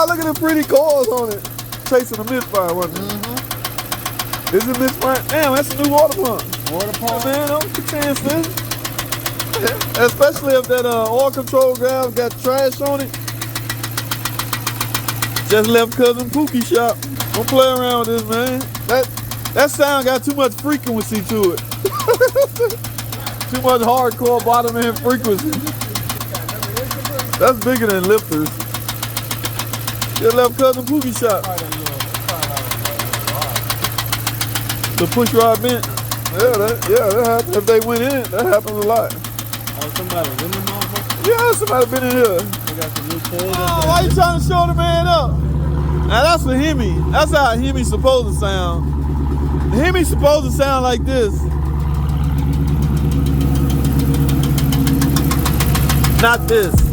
Wow, look at the pretty coils on it. Chasing a misfire, wasn't it? Is it misfire? Damn, that's a new water pump. Water pump? Man, don't get a chance, this. Especially if that oil control valve got trash on it. Just left cousin Pookie's shop. Don't play around with this, man. That sound got too much frequency to it. Too much hardcore bottom end frequency. That's bigger than lifters. Just left cousin Pookie's shop. The push rod bent. Yeah, that happens. If they went in, that happens a lot. Oh, somebody in the motherfucker? Yeah, somebody been in here. They got some new coils. Oh, why you trying to show the man up? Now that's a Hemi. That's how a Hemi's supposed to sound. The Hemi's supposed to sound like this. Not this.